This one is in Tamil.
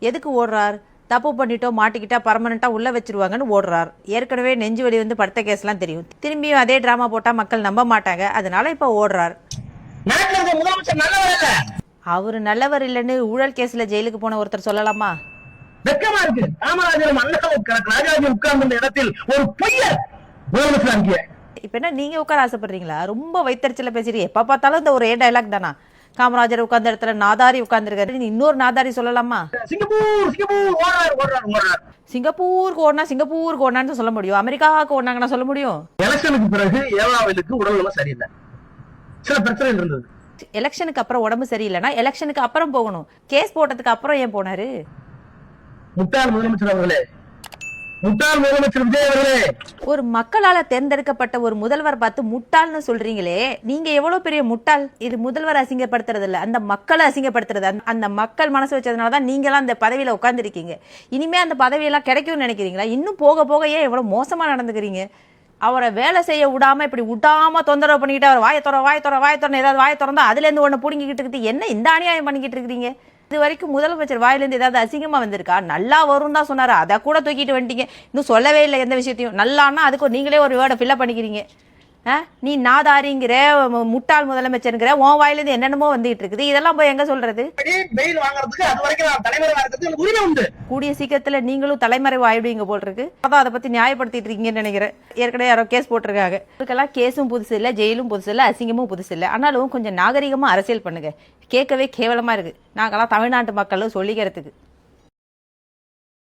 எதுக்கு ஓடுறார்? தப்பு பண்ணிட்டோம் மாட்டிக்கிட்டா பர்மனண்டா உள்ள வச்சிருவாங்கன்னு ஓடுறார். ஏற்கனவே நெஞ்சு வலி வந்து படுத்த கேஸ்லாம் தெரியும். திரும்பியும் அதே டிராமா போட்டா மக்கள் நம்ப மாட்டாங்க. அதனால இப்ப ஓடுறார். அவரு நல்லவர் இல்லைன்னு ஊழல் கேஸ்ல ஜெயிலுக்கு போன ஒருத்தர் சொல்லலாமா? வெக்கமா இருக்கு. காமராஜர் ராஜாஜி உட்கார்ந்த இடத்தில் ஒரு பொய்யர் முதலமைச்சர். இப்ப என்ன நீங்க உட்கார ஆசைப்படுறீங்களா? ரொம்ப வைத்தறிச்சல பேசுறீங்க. எப்ப பார்த்தாலும் இந்த ஒரு டயலாக் தானா? காமராஜர் உட்கார்ந்த இடத்துல நாதாரி உட்கார்ந்துருக்காரு. இன்னொரு நாதாரி சொல்லலாமா? சிங்கப்பூருக்கு ஓடனா சிங்கப்பூருக்கு ஓடனான்னு சொல்ல முடியும். அமெரிக்காவுக்கு ஓடினாங்கன்னா சொல்ல முடியும். எலெக்ஷனுக்கு பிறகு ஏவாவிலுக்கு உடல்நலம் சரியில்லை, சில பிரச்சனை இருந்தது. எலெக்ஷனுக்கு அப்புறம் உடம்பு சரியில்லைன்னா எலெக்ஷனுக்கு அப்புறம் போகணும். கேஸ் போட்டதுக்கு அப்புறம் ஏன் போனாரு? முட்டாள் முதலமைச்சர் அவர்களே, முட்டாள் முதலமைச்சர் விஜய் அவர்களே. ஒரு மக்களால தேர்ந்தெடுக்கப்பட்ட ஒரு முதல்வர் பார்த்து முட்டாள்னு சொல்றீங்களே, நீங்க எவ்வளவு பெரிய முட்டாள். இது முதல்வர் அசிங்கப்படுத்துறது இல்ல, அந்த மக்களை அசிங்கப்படுத்துறது. அந்த மக்கள் மனசு வச்சதுனாலதான் நீங்க எல்லாம் அந்த பதவியில உட்கார்ந்து இருக்கீங்க. இனிமே அந்த பதவியெல்லாம் கிடைக்கும்னு நினைக்கிறீங்களா? இன்னும் போக போக ஏன் எவ்வளவு மோசமா நடந்துக்கிறீங்க? அவரை வேலை செய்ய விடாம இப்படி விடாம தொந்தரவு பண்ணிக்கிட்டு அவர் வாய திறந்து ஏதாவது வாய திறந்தா அதுல இருந்து ஒண்ணு புடுங்கிக்கிட்டு என்ன இந்த அநியாயம் பண்ணிக்கிட்டு இருக்கீங்க? இது வரைக்கும் முதலமைச்சர் வாயிலிருந்து ஏதாவது அசிங்கமா வந்திருக்கா? நல்லா வரும் தான் சொன்னாரு, அதை கூட தூக்கிட்டு வந்துட்டீங்க. இன்னும் சொல்லவே இல்லை எந்த விஷயத்தையும். நல்லான்னா அதுக்கு நீங்களே ஒரு வேர்டை ஃபில்அப் பண்ணிக்கிறீங்க. நீ நாதாரிங்கிற முட்டாள் முதலமைச்சருங்கிற உன் வாயிலிருந்து என்னென்னமோ வந்துட்டு இருக்குது. இதெல்லாம் போய் எங்க சொல்றது? கூடிய சீக்கிரத்துல நீங்களும் தலைமறைவு ஆயிடுவீங்க போல் இருக்கு. அதான் அதை பத்தி நியாயப்படுத்திட்டு இருக்கீங்கன்னு நினைக்கிறேன். ஏற்கனவே யாரோ கேஸ் போட்டிருக்காங்க. இதுக்கெல்லாம் கேஸும் புதுசு இல்ல, ஜெயிலும் புதுசு இல்ல, அசிங்கமும் புதுசு இல்ல. ஆனாலும் கொஞ்சம் நாகரிகமா அரசியல் பண்ணுங்க. கேட்கவே கேவலமா இருக்கு. நாங்கெல்லாம் தமிழ்நாட்டு மக்களும் சொல்லிக்கிறதுக்கு